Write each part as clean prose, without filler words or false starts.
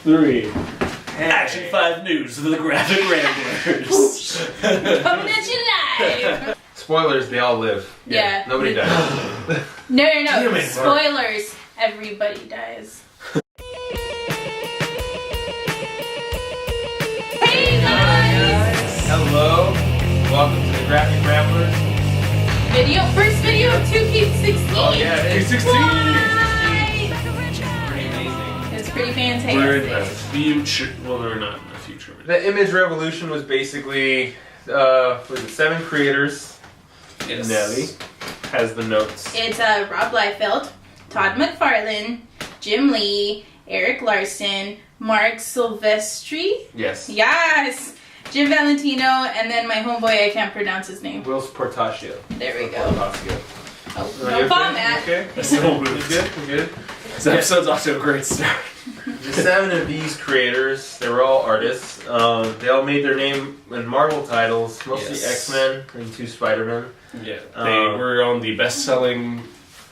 3. Action 5 News of the Graphic Ramblers. Coming at you live. Spoilers, they all live. Yeah. Nobody dies. No. Damn it, Spoilers. Everybody dies. Hey guys! Hello. Welcome to the Graphic Ramblers. First video of 2K16. Oh yeah, it is. 16. Pretty amazing. It's pretty fantastic. We're in the future. Well, we're not in the future. The image revolution was basically, was it 7 creators? Yes. Nellii has the notes. It's Rob Liefeld, Todd McFarlane, Jim Lee, Eric Larson, Mark Silvestri. Yes. Yes! Jim Valentino, and then my homeboy, I can't pronounce his name. Will Portacio. There we go. Portacio. Oh, Are no you problem, okay? Matt. Okay. I still You moved. good? You good? This episode's off to a great start. The 7 of these creators, they were all artists. They all made their name in Marvel titles, mostly Yes. X-Men and 2 Spider-Men. Yeah, they were on the best-selling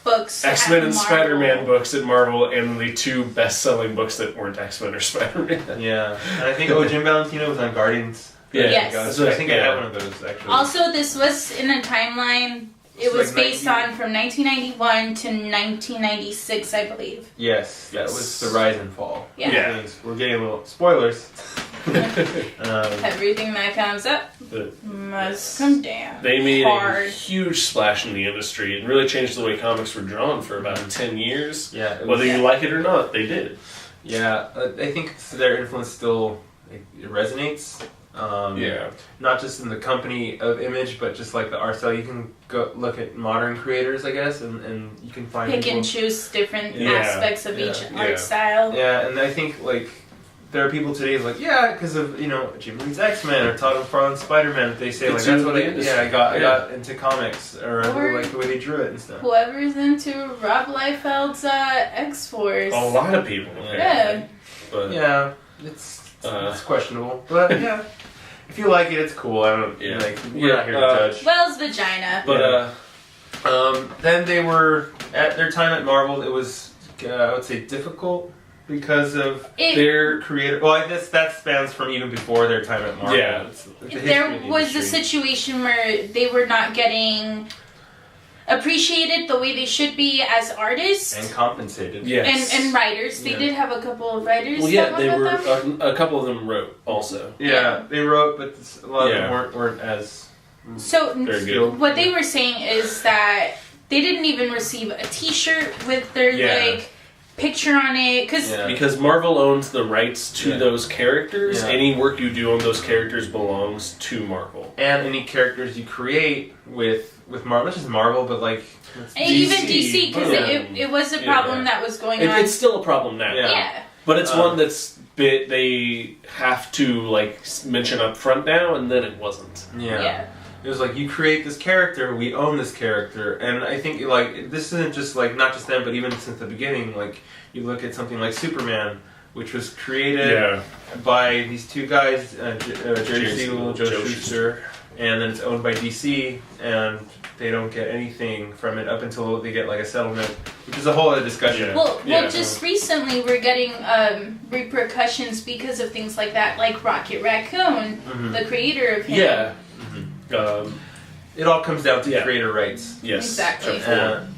Books. X-Men at and Marvel. Spider-Man books at Marvel, and the 2 best-selling books that weren't X-Men or Spider-Man. Yeah. And I think, Jim Valentino was on Guardians. Yeah, Yes. That's what I think I had one of those, actually. Also, this was in a timeline. It was like based on from 1991 to 1996, I believe. Yes, that was the rise and fall. Yeah. Yeah. We're getting a little spoilers. Everything that comes up But must come down. they made a Hard. huge splash in the industry and really changed the way comics were drawn for about 10 years. Yeah, it was, Whether you like it or not, they did. yeah. I think their influence still it resonates. Yeah. Not just in the company of Image, but just like the art style. You can go look at modern creators, I guess, and you can find Pick people. and choose different Yeah. aspects of each Yeah. art style. Yeah, and I think like there are people today like because of Jim Lee's X-Men or Todd McFarlane's Spider-Man. They say like It's that's in what the I industry. got into comics or I really Or- like the way they drew it and stuff. Whoever's into Rob Liefeld's X-Force. A lot of people. Yeah. But Yeah, it's questionable, but yeah. If you like it, it's cool. I don't Yeah. we're not here to judge. Well's vagina. But Then they were at their time at Marvel. It was I would say difficult because of their creator. Well, I guess that spans from even before their time at Marvel. Yeah. It's the history There of the was a industry. situation where they were not getting appreciated the way they should be as artists and compensated. yes. and writers. They Yeah. did have a couple of writers. Well, yeah, that they went were. with them. A couple of them wrote also. Yeah, they wrote, but a lot Yeah. of them weren't as So Very skilled. good. what they were saying is that they didn't even receive a T-shirt with their like picture on it because Yeah. Because Marvel owns the rights to Yeah. those characters. Yeah. Any work you do on those characters belongs to Marvel. And any characters you create with Marvel, not just Marvel, but like and even DC, DC because boom. it was a problem that was going on. It's still a problem now. Yeah. Yeah. But it's one that's they have to like mention up front now, and then it wasn't. Yeah. It was like you create this character, we own this character, and I think like this isn't just like not just them, but even since the beginning. Like you look at something like Superman, which was created by these 2 guys, Jerry Siegel, Joe Shuster, and then it's owned by DC, and they don't get anything from it up until they get like a settlement, which is a whole other discussion. Yeah. Well, just recently we're getting repercussions because of things like that, like Rocket Raccoon, the creator of him. Yeah. It all comes down to Yeah. creator rights. Yes. Exactly.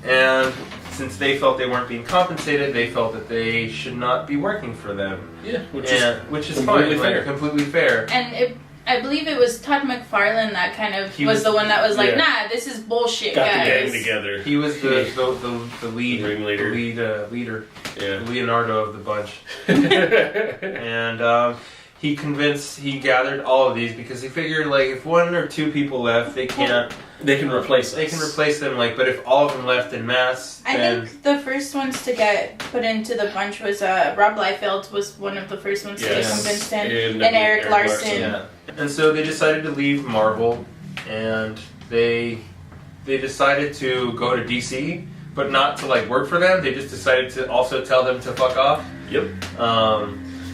And since they felt they weren't being compensated, they felt that they should not be working for them. Yeah. Which Which is completely fine, fair. like, completely fair. And I believe it was Todd McFarlane that kind of He was was- the one that was like, yeah. nah, this is bullshit, got guys. the gang together. He was the lead Ringleader. leader, Yeah. Leonardo of the bunch, and he gathered all of these because he figured like if 1 or 2 people left, they can replace them. Like, but if all of them left in mass, I then think the first ones to get put into the bunch was Rob Liefeld was one of the first ones to get Yes. convinced in, And Eric Larson. yeah. And so they decided to leave Marvel, and they decided to go to DC, but not to like work for them. They just decided to also tell them to fuck off. Yep.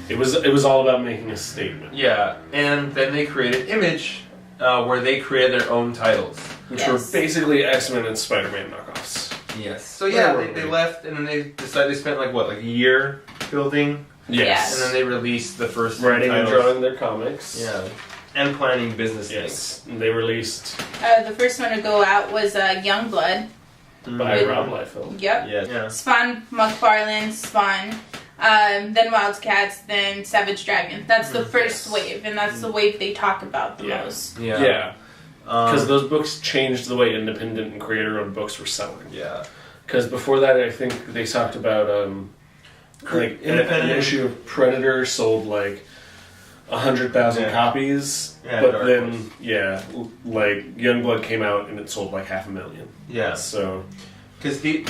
It was all about making a statement. Yeah, and then they created Image, where they created their own titles. Which were basically X-Men and Spider-Man knockoffs. Yes. So yeah, they left, and then they decided they spent like a year building Yes. And then they released the first Writing and titles. drawing their comics. Yeah. And planning business Yes. things. And they released The first one to go out was Youngblood. by Rob Liefeld. Yep. Yeah. Spawn, McFarlane, Spawn, then Wildcats, then Savage Dragon. That's the first wave, and that's the wave they talk about the most. Yeah. Yeah. Because those books changed the way independent and creator-owned books were selling. Yeah. Because before that, I think they talked about like an issue of Predator sold like 100,000 copies, Yeah, but Dark then Horse. like Youngblood came out and it sold like 500,000. Yeah. So Because they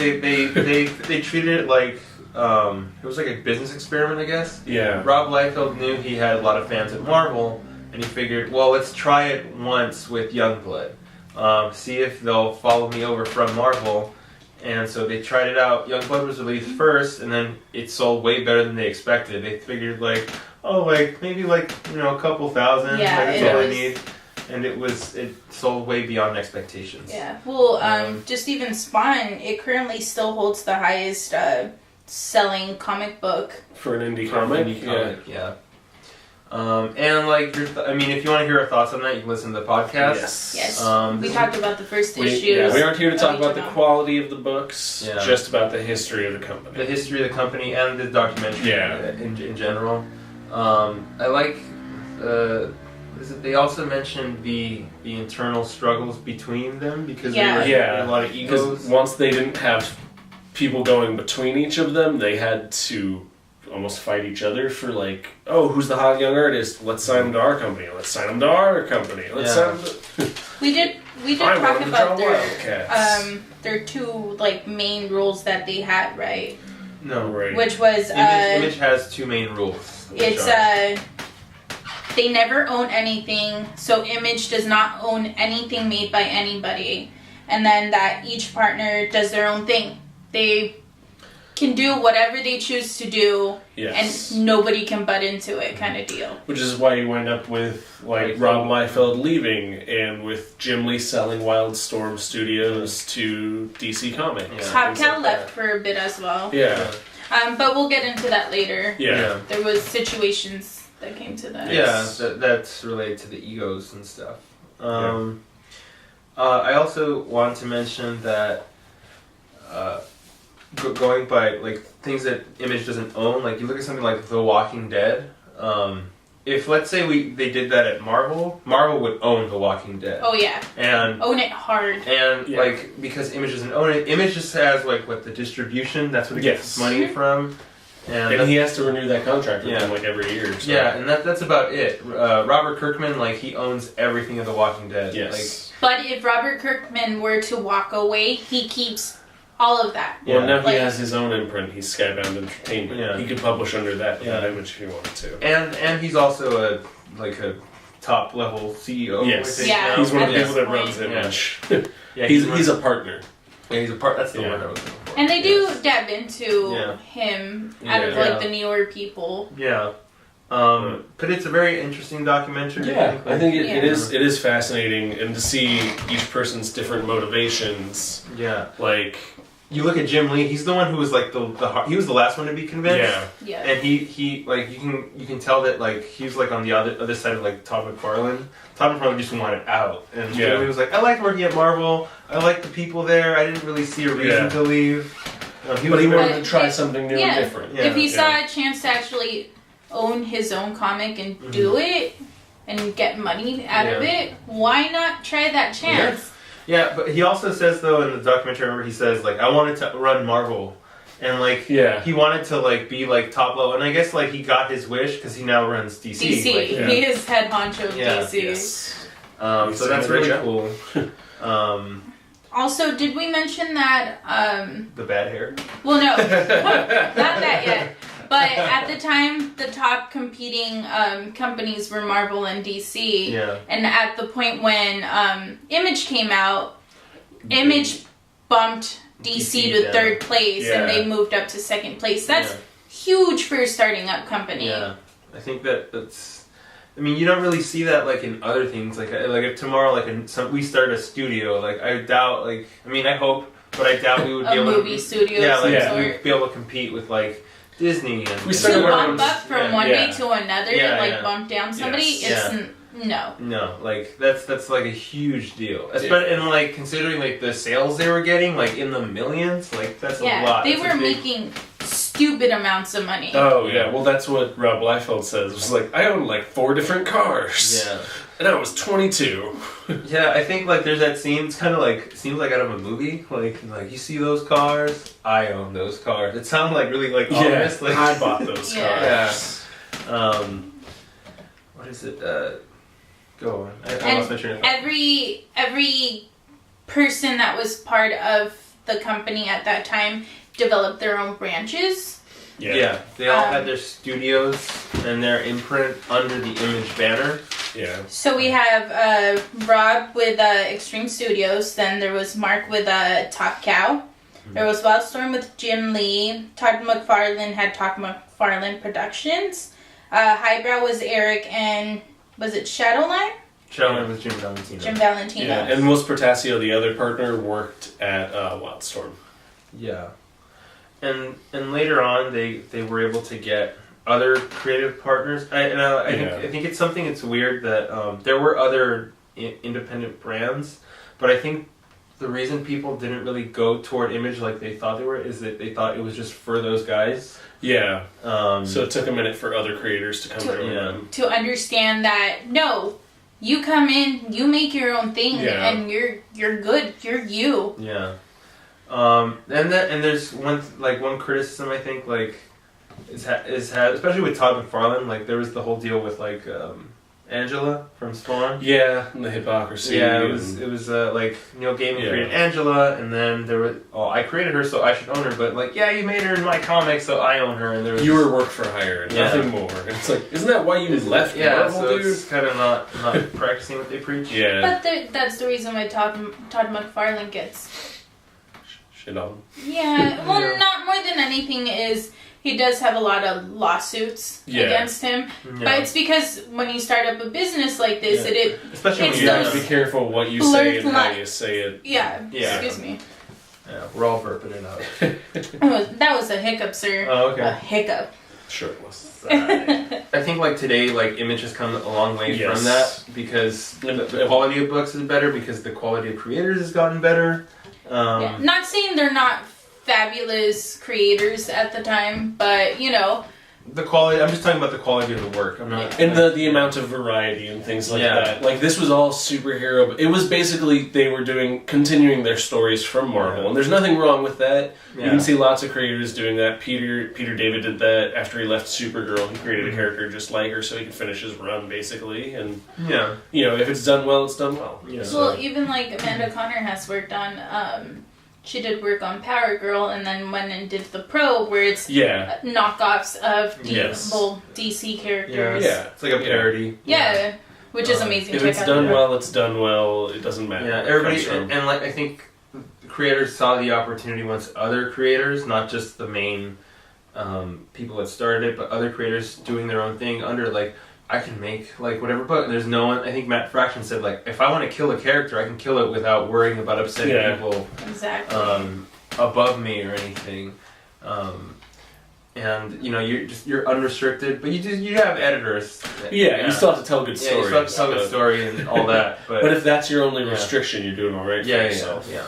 treated it like it was like a business experiment, I guess. yeah, Rob Liefeld knew he had a lot of fans at Marvel, and he figured, well, let's try it once with Youngblood. See if they'll follow me over from Marvel. And so they tried it out. Youngblood was released first, and then it sold way better than they expected. They figured maybe a couple thousand. Yeah, that's it all they was. need. And it sold way beyond expectations. Yeah. Well, just even Spawn, it currently still holds the highest selling comic book. for an indie comic. Yeah. And like, if you want to hear our thoughts on that, you can listen to the podcast. Yes. We this- talked about the first We issues. aren't here to talk of about each the of them. quality of the books, Yeah. just about the history of the company. the history of the company and the documentary in general. I like they also mentioned the internal struggles between them because they were a lot of Because egos. once they didn't have people going between each of them, they had to almost fight each other for like, oh, who's the hot young artist? Let's sign him to our company. Let's sign him to our company. Let's sign him to... We did I talk want him to about draw Wildcats. their two like main rules that they had, right? No, Right. Which was Image has two main rules. which it's are- they never own anything, so Image does not own anything made by anybody, and then that each partner does their own thing. They can do whatever they choose to do, Yes. and nobody can butt into it, kind of deal. Which is why you wind up with like Rob Liefeld leaving and with Jim Lee selling Wildstorm Studios to DC Comics. Yeah. Top Things Cow like left that. for a bit as well. Yeah. But we'll get into that later. Yeah. There was situations that came to that. Yeah, that's related to the egos and stuff. I also want to mention that going by like things that Image doesn't own, like you look at something like The Walking Dead. If let's say they did that at Marvel would own The Walking Dead. Oh yeah. And Own it hard. and like because Image doesn't own it, Image just has like the distribution. That's what it gets its money from. And he has to renew that contract with Yeah. them like every year. So. Yeah, and that's about it. Robert Kirkman, he owns everything of The Walking Dead. Yes. But if Robert Kirkman were to walk away, he keeps all of that. Well, Yeah. now he has his own imprint. He's Skybound Entertainment. Yeah. He could publish under that Yeah. image if he wanted to. And he's also a top level CEO. Yes. I think, Yeah. now. He's one of the At people that this runs point. Image. Yeah, he's a partner. he's a part. That's the Yeah. word I was looking for. And they do Yes. dab into Yeah. him out of Yeah. the newer people. Yeah. But it's a very interesting documentary. Yeah, I think Yeah. it is fascinating, and to see each person's different motivations. Yeah. Like, You look at Jim Lee. He's the one who was he was the last one to be convinced. yeah, Yeah. And he you can tell that he was on the other side of Todd McFarlane. Todd McFarlane just wanted out, and Yeah. he was like, I liked working at Marvel. I liked the people there. I didn't really see a reason Yeah. to leave. but he was wanted But to try if- something new yeah. and different. Yeah. If he saw a chance to actually own his own comic and do it and get money out of Yeah. it, why not try that chance? Yeah, but he also says though in the documentary, I remember he says I wanted to run Marvel, and Yeah. he wanted to be top level, and I guess he got his wish because he now runs DC. DC. yeah. He is head honcho of Yeah. DC. Yes. So that's really cool. Also, did we mention that? The bad hair. Well, no, not that yet. But at the time, the top competing companies were Marvel and DC. Yeah. And at the point when Image came out, Image bumped DC to down. third place, and Yeah. they moved up to second place. That's huge for a starting up company. Yeah, I think that's. I mean, you don't really see that in other things. Like if tomorrow, we start a studio. I doubt. I mean, I hope, but I doubt we would be A able movie to. studio Yeah, of some we'd sort. be able to compete with Disney. And We To started bump up from one day Yeah. to another, Yeah, like yeah. bump down somebody, Yes. it's no. No, like that's like a huge deal. And like considering like the sales they were getting, like in the millions, like that's a lot. They That's were a big- making stupid amounts of money. Oh yeah, well that's what Rob Liefeld says. It was like I own like 4 different cars. Yeah. And I was 22. Yeah, I think like there's that scene. It's kind of like seems like out of a movie. Like you see those cars, I own those cars. It sounds like really like ominous. Like I bought those Yeah. cars. What is it? Go on. I And lost my train of thought. every person that was part of the company at that time developed their own branches. Yeah, they all had their studios and their imprint under the Image banner. Yeah. So we have Rob with Extreme Studios, then there was Mark with Top Cow, there was Wildstorm with Jim Lee, Todd McFarlane had Todd McFarlane Productions, Highbrow was Eric, and was it Shadowline? Shadowline with Jim Valentino. Jim Valentino. Yeah, and Will Portasio, the other partner, worked at Wildstorm. Yeah, and later on they were able to get other creative partners. I think it's something. It's weird that there were other independent brands, but I think the reason people didn't really go toward Image like they thought they were is that they thought it was just for those guys. Yeah. So it took a minute for other creators to come join them. To understand that no, you come in, you make your own thing, Yeah. and you're good. You're you. Yeah. And there's one criticism I think like is especially with Todd McFarlane, like there was the whole deal with like Angela from Spawn. Yeah, and the hypocrisy. Yeah, it was like Neil Gaiman Yeah. created Angela, and then there was I created her, so I should own her. But like, yeah, you made her in my comic, so I own her. And there was You were work for hire, and Yeah. nothing more. And it's like, isn't that why you left yeah, Marvel, so dude? it's kind of not practicing what they preach. Yeah. But that's the reason why Todd McFarlane gets. Shit on. Yeah, well, Yeah. not more than anything is he does have a lot of lawsuits Yeah. against him, Yeah. but it's because when you start up a business like this, Yeah. Especially when it's You have those to be careful what you blurred say and how lines. you say it. Yeah, Yeah. excuse me. Yeah, we're all burping it out. That was a hiccup, sir. Oh, A okay. hiccup. Sure it was. I think like today, like Image has come a long way Yes. from that because the quality of books is better because the quality of creators has gotten better. Yeah. Not saying they're not fabulous creators at the time, but you know, The quality. I'm just talking about the quality of the work. I'm not. And the amount of variety and things like Yeah. that. Like, this was all superhero, but it was basically they were continuing their stories from Marvel, Yeah. and there's nothing wrong with that. Yeah. You can see lots of creators doing that. Peter David did that after he left Supergirl. He created a character just like her so he could finish his run, basically. And, Yeah. you know, if it's done well, it's done well. Yeah. well, even like Amanda Connor has worked on. She did work on Power Girl, and then went and did the Pro, where it's Yeah. knockoffs of Yes. DC characters. Yeah. It's like a parody. Yeah, which is amazing. If Check it's out done that. well, it's done well. It doesn't matter. Yeah. where it Everybody comes from. and like I think the creators saw the opportunity once other creators, not just the main people that started it, but other creators doing their own thing under like. I can make like whatever book. There's no one. I think Matt Fraction said like, if I want to kill a character, I can kill it without worrying about upsetting Yeah. people Exactly. above me or anything. And you know you're unrestricted, but you have editors. Yeah, you still have to tell good Yeah, stories. you still have to tell a but- good story and all that. But if that's your only Yeah. restriction, you're doing all right for yourself. yeah.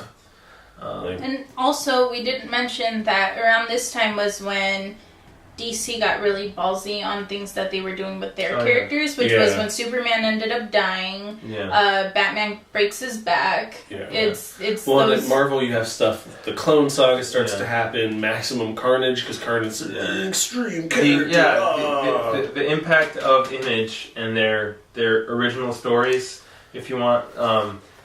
Like, And also, we didn't mention that around this time was when DC got really ballsy on things that they were doing with their Oh, yeah. characters, which was Yeah. when Superman ended up dying. Yeah. Batman breaks his back. Yeah. It's well, those. at Marvel, you have stuff. The Clone Saga starts Yeah. to happen. Maximum Carnage, because Carnage is an extreme character. The impact of Image and their original stories, if you want,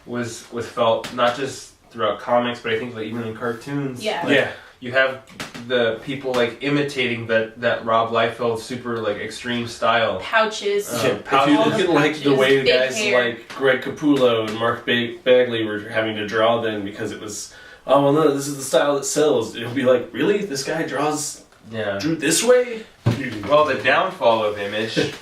was felt not just throughout comics, but I think like even in cartoons. Yeah. Like, Yeah. You have the people like imitating that Rob Liefeld super like extreme style. pouches. If Pouch- you all look the at like the pouches, way big guys hair. like Greg Capullo and Mark Bagley were having to draw then because it was, oh well, no, this is the style that sells. It'll be like, really, this guy drew this way? Well, the downfall of Image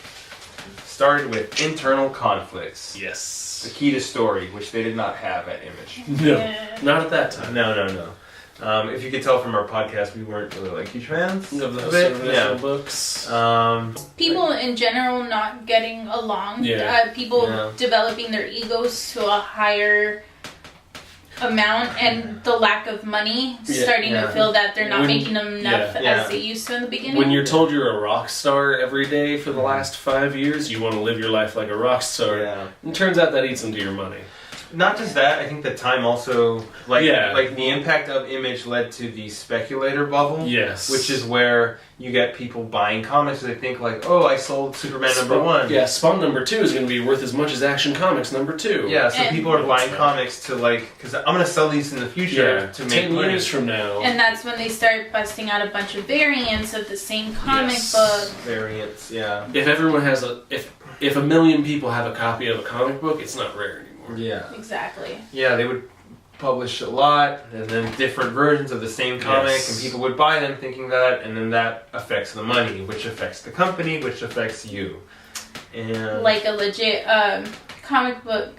started with internal conflicts. The Yes. key to story, which they did not have at Image. No, Yeah. not at that time. No. If you could tell from our podcast, we weren't really like huge fans of of the it. books. People in general not getting along. Yeah. People developing their egos to a higher amount, and the lack of money starting to feel that they're not making enough as they used to in the beginning. When you're told you're a rock star every day for the last 5 years, you want to live your life like a rock star. Yeah. And it turns out that eats into your money. Not just that, I think the time also, like the impact of Image led to the speculator bubble. Yes. Which is where you get people buying comics and they think like, oh, I sold Superman #1. Yeah, Spawn #2 is going to be worth as much as Action Comics #2. Yeah, so people are buying comics to like, because I'm going to sell these in the future to make 10 money. years from now. And that's when they start busting out a bunch of variants of the same comic book. Variants, yeah. If everyone has if a million people have a copy of a comic book, it's not rare anymore. Yeah. Exactly. Yeah, they would publish a lot, and then different versions of the same comic, and people would buy them thinking that, and then that affects the money, which affects the company, which affects you. And like a legit comic book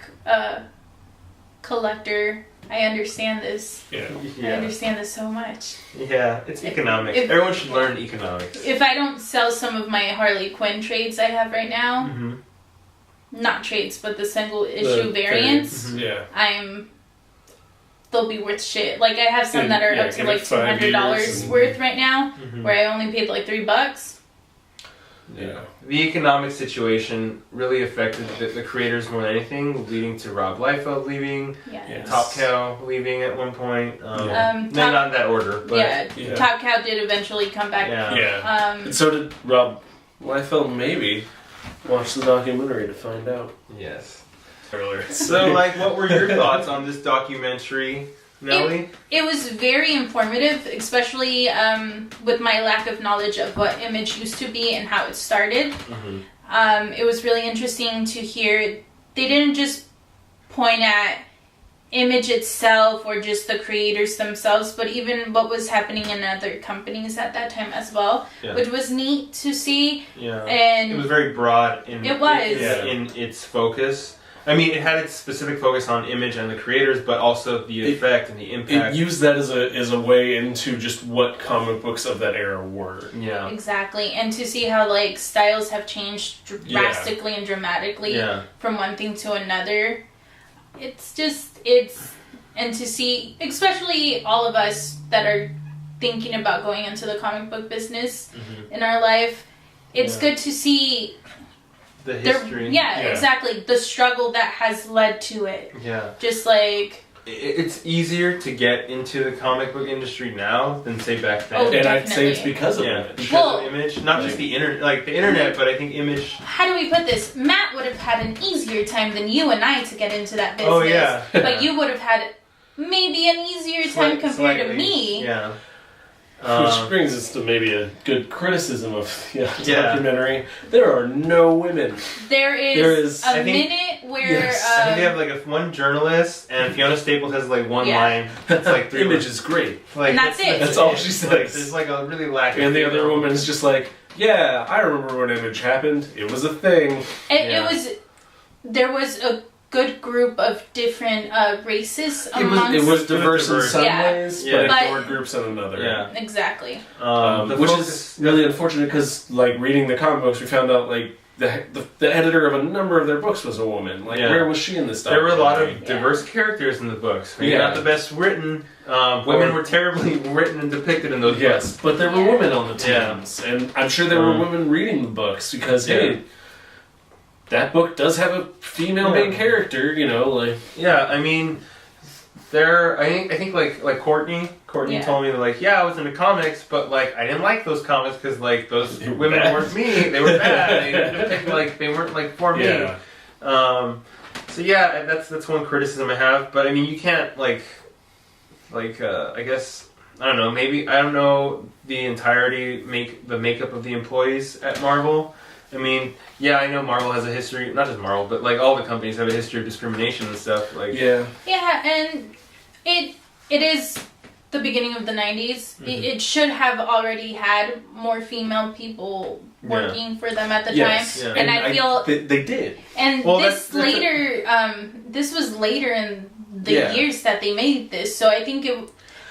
collector, I understand this. Yeah. I understand this so much. Yeah, it's economics. Everyone should learn economics. If I don't sell some of my Harley Quinn trades I have right now, not trades, but the single issue variants, they'll be worth shit. Like I have some that are up to like $200 worth right now, where I only paid like $3. Yeah. The economic situation really affected the creators more than anything, leading to Rob Liefeld leaving, Top Cow leaving at one point. Not in that order, but Top Cow did eventually come back. And so did Rob Liefeld, maybe. Watch the documentary to find out. Yes. Earlier. So, like, what were your thoughts on this documentary, Nellii? It was very informative, especially with my lack of knowledge of what Image used to be and how it started. It was really interesting to hear. They didn't just point at Image itself or just the creators themselves, but even what was happening in other companies at that time as well, which was neat to see. Yeah, and it was very broad in in its focus. I mean, it had its specific focus on Image and the creators, but also the effect and the impact. It used that as a way into just what comic books of that era were. Yeah, exactly, and to see how like styles have changed drastically and dramatically from one thing to another. And to see, especially all of us that are thinking about going into the comic book business in our life, it's good to see the history. Exactly. The struggle that has led to it. Yeah. Just like... It's easier to get into the comic book industry now than, say, back then. Oh, and definitely. I'd say it's because of Image. Because of Image. Not just the internet, like the internet, but I think Image... How do we put this? Matt would have had an easier time than you and I to get into that business. Oh, yeah. But you would have had maybe an easier time compared to me. Yeah. Which brings us to maybe a good criticism of the documentary. There are no women. There is a minute where... I think they have like one journalist, and Fiona Staples has like one line. It's like 3 Image is great. Like, and that's it. That's all she says. There's like a really lack of... And the other woman is just like, yeah, I remember when Image happened. It was a thing. It was... There was a good group of different races amongst... It was diverse in some ways, but ignored groups in another. Yeah. Exactly. Which is really unfortunate because, like, reading the comic books, we found out, like, the editor of a number of their books was a woman. Like, where was she in this There were a lot of diverse characters in the books. Maybe not the best written. Women were terribly written and depicted in those books. But there were women on the teams. And I'm sure there were women reading the books because, hey... That book does have a female main character, you know, like... Yeah, I mean, I think like Courtney told me that, like, I was into comics, but, like, I didn't like those comics because, like, those women weren't me. They were bad. They weren't, like, for me. So, that's one criticism I have. But, I mean, you can't, I guess... I don't know, maybe... I don't know the entirety, the makeup of the employees at Marvel. I mean, I know Marvel has a history, not just Marvel, but like all the companies have a history of discrimination and stuff. Like and it is the beginning of the 90s. It should have already had more female people working for them at the time, and I feel they did. And this was later in the years that they made this, so I think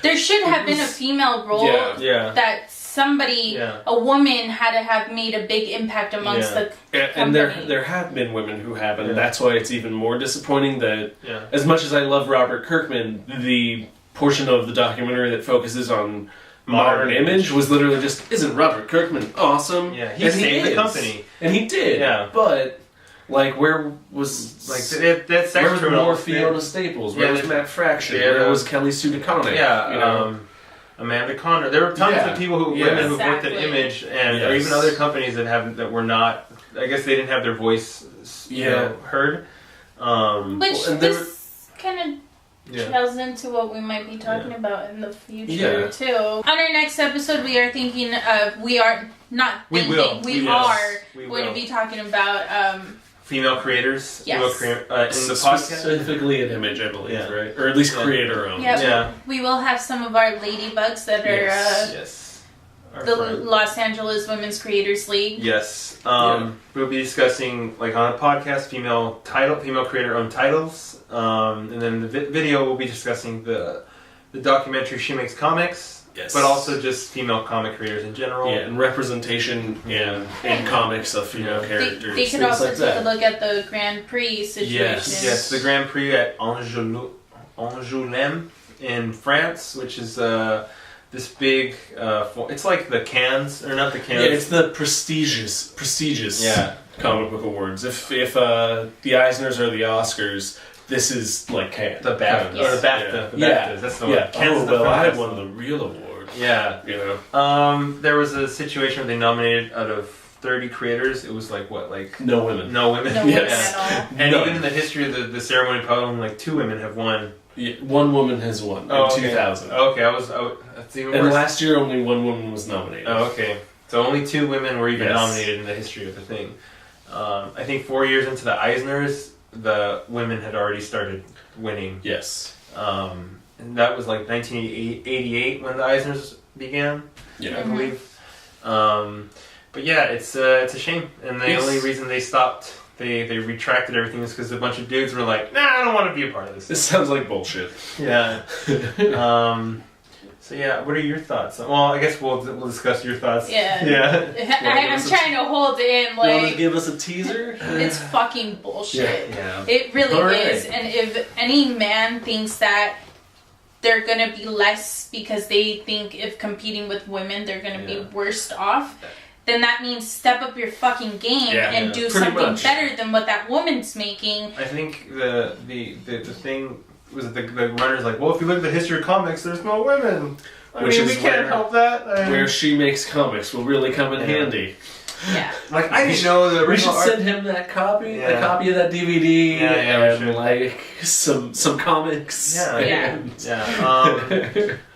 There should have been a female role that somebody, a woman, had to have made a big impact amongst the company. And there have been women who have, and that's why it's even more disappointing that, as much as I love Robert Kirkman, the portion of the documentary that focuses on modern image was literally just, isn't Robert Kirkman awesome? Yeah, he saved the company. And he did, but, like, where was, like, that sex where was criminal? more Fiona Staples? Where was Matt Fraction? Where was Kelly Sue DeConnick? Amanda Conner. There were tons of people women who worked at Image, and or even other companies that were not. I guess they didn't have their voice, heard. Which this kind of trails into what we might be talking about in the future too. On our next episode, we are thinking of. We are going to be talking about. Female creators, yes. in the podcast, specifically an Image, I believe, right, or at least creator-owned. We will have some of our ladybugs that are the Los Angeles Women's Creators League. Yes, we'll be discussing, like, on a podcast, female creator-owned titles, and then the video we'll be discussing the documentary She Makes Comics. Yes. But also just female comic creators in general. Yeah, and representation in comics of female characters. They could also take a look at the Grand Prix situation. Yes, the Grand Prix at Angoulême in France, which is this big... it's like the Cannes, or not the Cannes. Yeah, it's the prestigious comic book awards. If the Eisners are the Oscars... This is like Cannes. The BAFTA. Or the BAFTA. The BAFTA. That's the one. I won the real award. Yeah. There was a situation where they nominated out of 30 creators. It was like, what, like... No women. No women at all. And even in the history of the ceremony, probably like 2 women have won. Yeah, 1 woman has won in 2000. Okay, that's even worse. And last year only 1 woman was nominated. Oh, okay. So only 2 women were even nominated in the history of the thing. I think 4 years into the Eisners... the women had already started winning. Yes. And that was like 1988 when the Eisners began, I believe. But yeah, it's a shame. And the only reason they stopped, they retracted everything, is because a bunch of dudes were like, nah, I don't want to be a part of this. This sounds like bullshit. Yeah. So yeah, what are your thoughts? Well, I guess we'll discuss your thoughts. Yeah. I'm trying to hold it in. Like, you want to give us a teaser? It's fucking bullshit. Yeah. It really is. And if any man thinks that they're gonna be less because they think if competing with women they're gonna be worse off, then that means step up your fucking game and do something better than what that woman's making. I think the thing was that the runner's like, well, if you look at the history of comics, there's no women. We can't help that. Where She Makes Comics will really come in handy. Yeah. Like, I didn't know the original We should send him that copy, a copy of that DVD, and like some comics. But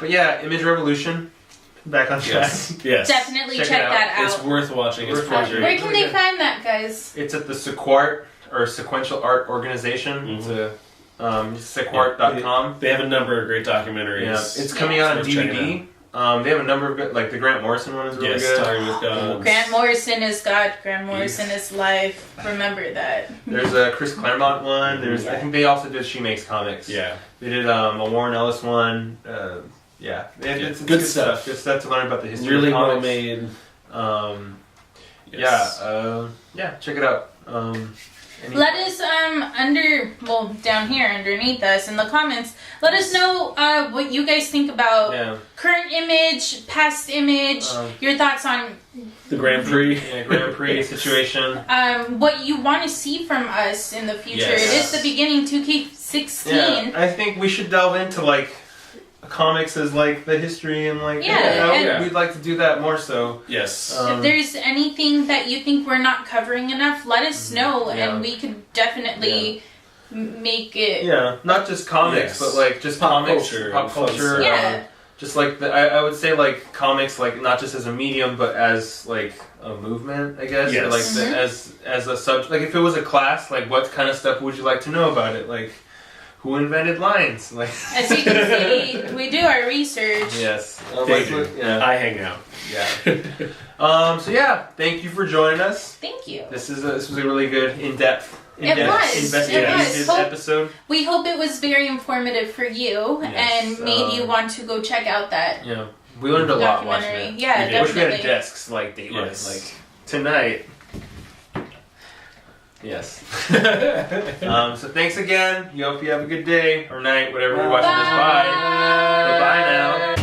yeah, Image Revolution. Back on track. Yes. Definitely check that out. It's worth watching. It's Where can they find that, guys? It's at the Sequart, or Sequential Art Organization. It's Sequart.com. They have a number of great documentaries. Yeah. It's coming out on DVD. They have a number of good, like the Grant Morrison one is really good. Talking with God. Grant Morrison is God. Grant Morrison is life. Remember that. There's a Chris Claremont one. I think they also did She Makes Comics. Yeah. They did a Warren Ellis one. It's good stuff. Good stuff to learn about the history really of comics. Really well made. Check it out. Let us down here underneath us in the comments, let us know what you guys think about current Image, past Image, your thoughts on the Grand Prix, Grand Prix situation, what you want to see from us in the future. It is the beginning, 2K16. Yeah, I think we should delve into like comics as like the history and like we'd like to do that more so. Yes. If there's anything that you think we're not covering enough, let us know and we could definitely make it. Yeah, not just comics, but like just pop culture. Just like I would say like comics, like not just as a medium, but as like a movement, I guess. Or like as a subject. Like if it was a class, like what kind of stuff would you like to know about it? Like who invented lines? Like as you can see, we do our research. Yes. I hang out. Yeah. So yeah, thank you for joining us. Thank you. This was a really good in-depth investigative episode. We hope it was very informative for you and made you want to go check out that. Yeah, we learned a lot watching it. Yeah, definitely. I wish we had desks like Dateline, like tonight. Yes. So thanks again. You hope you have a good day or night, whatever you're watching this. Bye. Bye now.